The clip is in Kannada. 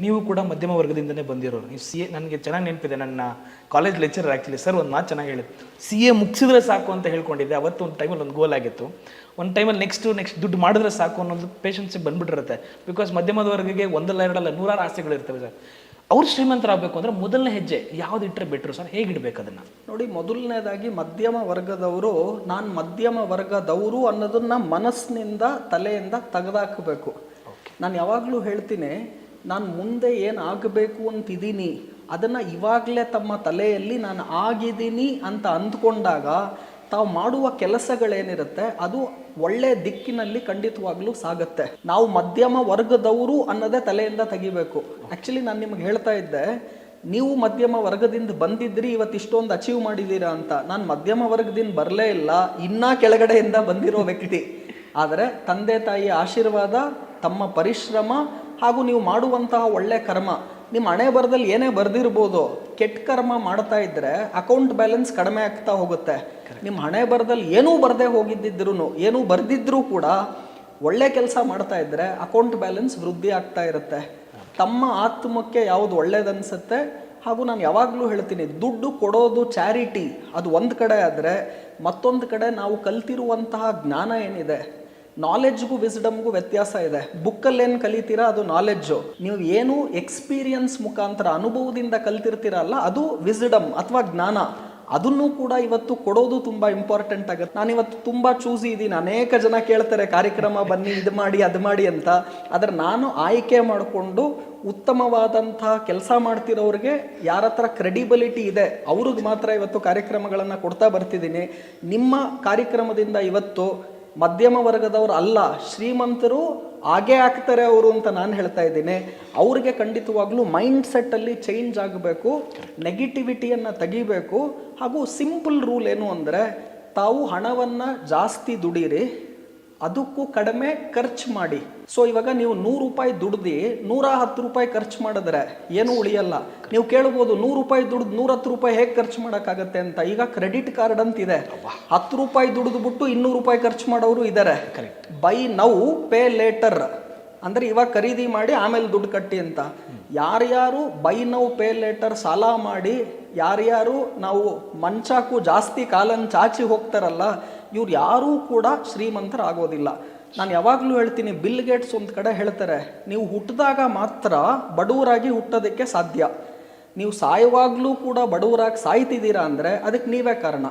ನೀವು ಕೂಡ ಮಧ್ಯಮ ವರ್ಗದಿಂದನೇ ಬಂದಿರೋರು. ನೀವು ಸಿ ಎ, ನನಗೆ ಚೆನ್ನಾಗಿ ನೆನಪಿದೆ, ನನ್ನ ಕಾಲೇಜ್ ಲೆಕ್ಚರರ್ ಆ್ಯಕ್ಚುಲಿ ಸರ್ ಒಂದು ಮಾತು ಚೆನ್ನಾಗಿ ಹೇಳಿದ್ರು, ಸಿ ಎ ಮುಗಿಸಿದ್ರೆ ಸಾಕು ಅಂತ ಹೇಳ್ಕೊಂಡಿದ್ದೆ. ಅವತ್ತು ಒಂದು ಟೈಮಲ್ಲಿ ಒಂದು ಗೋಲ್ ಆಗಿತ್ತು. ಒಂದು ಟೈಮಲ್ಲಿ ನೆಕ್ಸ್ಟ್ ದುಡ್ಡು ಮಾಡಿದ್ರೆ ಸಾಕು ಅನ್ನೋದು ಪೇಷನ್ಸಿಗೆ ಬಂದ್ಬಿಟ್ಟಿರುತ್ತೆ. ಬಿಕಾಸ್ ಮಧ್ಯಮದ ವರ್ಗಕ್ಕೆ ಒಂದಲ್ಲ ಎರಡಲ್ಲ ನೂರಾರು ಆಸೆಗಳಿರ್ತವೆ ಸರ್. ಅವ್ರು ಶ್ರೀಮಂತರಾಗಬೇಕು ಅಂದರೆ ಮೊದಲನೇ ಹೆಜ್ಜೆ ಯಾವ್ದು ಇಟ್ಟರೆ ಬೆಟ್ರು ಸರ್? ಹೇಗಿಡ್ಬೇಕು ಅದನ್ನು? ನೋಡಿ, ಮೊದಲನೇದಾಗಿ ಮಧ್ಯಮ ವರ್ಗದವರು, ನಾನು ಮಧ್ಯಮ ವರ್ಗದವರು ಅನ್ನೋದನ್ನ ಮನಸ್ಸಿನಿಂದ ತಲೆಯಿಂದ ತೆಗೆದಾಕಬೇಕು. ನಾನು ಯಾವಾಗಲೂ ಹೇಳ್ತೀನಿ, ನಾನು ಮುಂದೆ ಏನು ಆಗಬೇಕು ಅಂತಿದ್ದೀನಿ ಅದನ್ನು ಇವಾಗಲೇ ತಮ್ಮ ತಲೆಯಲ್ಲಿ ನಾನು ಆಗಿದ್ದೀನಿ ಅಂತ ಅಂದ್ಕೊಂಡಾಗ ತಾವು ಮಾಡುವ ಕೆಲಸಗಳೇನಿರುತ್ತೆ ಅದು ಒಳ್ಳೆ ದಿಕ್ಕಿನಲ್ಲಿ ಖಂಡಿತವಾಗ್ಲೂ ಸಾಗುತ್ತೆ. ನಾವು ಮಧ್ಯಮ ವರ್ಗದವರು ಅನ್ನೋದೇ ತಲೆಯಿಂದ ತೆಗಿಬೇಕು. ಆ್ಯಕ್ಚುಲಿ ನಾನು ನಿಮ್ಗೆ ಹೇಳ್ತಾ ಇದ್ದೆ, ನೀವು ಮಧ್ಯಮ ವರ್ಗದಿಂದ ಬಂದಿದ್ರಿ, ಇವತ್ತು ಇಷ್ಟೊಂದು ಅಚೀವ್ ಮಾಡಿದ್ದೀರಾ ಅಂತ. ನಾನು ಮಧ್ಯಮ ವರ್ಗದಿಂದ ಬರಲೇ ಇಲ್ಲ, ಇನ್ನೂ ಕೆಳಗಡೆಯಿಂದ ಬಂದಿರೋ ವ್ಯಕ್ತಿ. ಆದರೆ ತಂದೆ ತಾಯಿಯ ಆಶೀರ್ವಾದ, ತಮ್ಮ ಪರಿಶ್ರಮ ಹಾಗೂ ನೀವು ಮಾಡುವಂತಹ ಒಳ್ಳೆ ಕರ್ಮ, ನಿಮ್ಮ ಹಣೆ ಬರದಲ್ಲಿ ಏನೇ ಬರ್ದಿರ್ಬೋದು, ಕೆಟ್ಟ ಕರ್ಮ ಮಾಡ್ತಾ ಇದ್ರೆ ಅಕೌಂಟ್ ಬ್ಯಾಲೆನ್ಸ್ ಕಡಿಮೆ ಆಗ್ತಾ ಹೋಗುತ್ತೆ. ನಿಮ್ಮ ಹಣೆ ಬರದಲ್ಲಿ ಏನೂ ಬರದೇ ಹೋಗಿದ್ದಿದ್ರು, ಏನೂ ಬರ್ದಿದ್ರೂ ಕೂಡ ಒಳ್ಳೆ ಕೆಲಸ ಮಾಡ್ತಾ ಇದ್ರೆ ಅಕೌಂಟ್ ಬ್ಯಾಲೆನ್ಸ್ ವೃದ್ಧಿ ಆಗ್ತಾ ಇರುತ್ತೆ. ತಮ್ಮ ಆತ್ಮಕ್ಕೆ ಯಾವುದು ಒಳ್ಳೇದನ್ಸುತ್ತೆ, ಹಾಗೂ ನಾನು ಯಾವಾಗಲೂ ಹೇಳ್ತೀನಿ, ದುಡ್ಡು ಕೊಡೋದು ಚಾರಿಟಿ ಅದು ಒಂದು ಕಡೆ ಆದರೆ, ಮತ್ತೊಂದು ಕಡೆ ನಾವು ಕಲ್ತಿರುವಂತಹ ಜ್ಞಾನ ಏನಿದೆ, ನಾಲೆಡ್ಜ್ಗೂ ವಿಸ್ಡಮ್ಗೂ ವ್ಯತ್ಯಾಸ ಇದೆ. ಬುಕ್ಕಲ್ಲಿ ಏನು ಕಲಿತೀರಾ ಅದು ನಾಲೆಡ್ಜು, ನೀವು ಏನು ಎಕ್ಸ್ಪೀರಿಯನ್ಸ್ ಮುಖಾಂತರ ಅನುಭವದಿಂದ ಕಲ್ತಿರ್ತೀರಲ್ಲ ಅದು ವಿಸ್ಡಮ್ ಅಥವಾ ಜ್ಞಾನ. ಅದನ್ನು ಕೂಡ ಇವತ್ತು ಕೊಡೋದು ತುಂಬ ಇಂಪಾರ್ಟೆಂಟ್ ಆಗುತ್ತೆ. ನಾನಿವತ್ತು ತುಂಬ ಚೂಸಿ ಇದ್ದೀನಿ, ಅನೇಕ ಜನ ಕೇಳ್ತಾರೆ ಕಾರ್ಯಕ್ರಮ ಬನ್ನಿ, ಇದು ಮಾಡಿ ಅದು ಮಾಡಿ ಅಂತ. ಆದರೆ ನಾನು ಆಯ್ಕೆ ಮಾಡಿಕೊಂಡು ಉತ್ತಮವಾದಂಥ ಕೆಲಸ ಮಾಡ್ತಿರೋರಿಗೆ, ಯಾರ ಹತ್ರ ಕ್ರೆಡಿಬಿಲಿಟಿ ಇದೆ ಅವ್ರಿಗೆ ಮಾತ್ರ ಇವತ್ತು ಕಾರ್ಯಕ್ರಮಗಳನ್ನು ಕೊಡ್ತಾ ಬರ್ತಿದ್ದೀನಿ. ನಿಮ್ಮ ಕಾರ್ಯಕ್ರಮದಿಂದ ಇವತ್ತು ಮಧ್ಯಮ ವರ್ಗದವರು ಅಲ್ಲ, ಶ್ರೀಮಂತರು ಆಗೇ ಆಗ್ತಾರೆ ಅವರು ಅಂತ ನಾನು ಹೇಳ್ತಾ ಇದ್ದೀನಿ. ಅವ್ರಿಗೆ ಖಂಡಿತವಾಗ್ಲೂ ಮೈಂಡ್ ಸೆಟ್ಟಲ್ಲಿ ಚೇಂಜ್ ಆಗಬೇಕು, ನೆಗೆಟಿವಿಟಿಯನ್ನು ತೆಗಿಬೇಕು. ಹಾಗೂ ಸಿಂಪಲ್ ರೂಲ್ ಏನು ಅಂದರೆ, ತಾವು ಹಣವನ್ನು ಜಾಸ್ತಿ ದುಡೀರಿ, ಅದಕ್ಕೂ ಕಡಿಮೆ ಖರ್ಚು ಮಾಡಿ. ಸೊ ಇವಾಗ ನೀವು 100 ರೂಪಾಯಿ ದುಡ್ದು 110 ರೂಪಾಯಿ ಖರ್ಚು ಮಾಡಿದ್ರೆ ಏನೂ ಉಳಿಯಲ್ಲ. ನೀವು ಕೇಳ್ಬೋದು, 100 ರೂಪಾಯಿ ದುಡ್ದು 110 ರೂಪಾಯಿ ಹೇಗೆ ಖರ್ಚು ಮಾಡೋಕ್ಕಾಗತ್ತೆ ಅಂತ. ಈಗ ಕ್ರೆಡಿಟ್ ಕಾರ್ಡ್ ಅಂತಿದೆ, 10 ರೂಪಾಯಿ ದುಡ್ದು ಬಿಟ್ಟು 200 ರೂಪಾಯಿ ಖರ್ಚು ಮಾಡೋರು ಇದ್ದಾರೆ. ಬೈ ನೌ ಪೇ ಲೇಟರ್ ಅಂದರೆ ಇವಾಗ ಖರೀದಿ ಮಾಡಿ ಆಮೇಲೆ ದುಡ್ಡು ಕಟ್ಟಿ ಅಂತ. ಯಾರ್ಯಾರು ಬೈ ನೌ ಪೇ ಲೇಟರ್ ಸಾಲ ಮಾಡಿ, ಯಾರ್ಯಾರು ನಾವು ಮಂಚಾಕು ಜಾಸ್ತಿ ಕಾಲನ್ನು ಚಾಚಿ ಹೋಗ್ತಾರಲ್ಲ, ಇವ್ರು ಯಾರೂ ಕೂಡ ಶ್ರೀಮಂತರಾಗೋದಿಲ್ಲ. ನಾನು ಯಾವಾಗಲೂ ಹೇಳ್ತೀನಿ, ಬಿಲ್ ಗೇಟ್ಸ್ ಒಂದು ಕಡೆ ಹೇಳ್ತಾರೆ, ನೀವು ಹುಟ್ಟಿದಾಗ ಮಾತ್ರ ಬಡವರಾಗಿ ಹುಟ್ಟೋದಕ್ಕೆ ಸಾಧ್ಯ, ನೀವು ಸಾಯುವಾಗಲೂ ಕೂಡ ಬಡವರಾಗಿ ಸಾಯ್ತಿದ್ದೀರಾ ಅಂದರೆ ಅದಕ್ಕೆ ನೀವೇ ಕಾರಣ.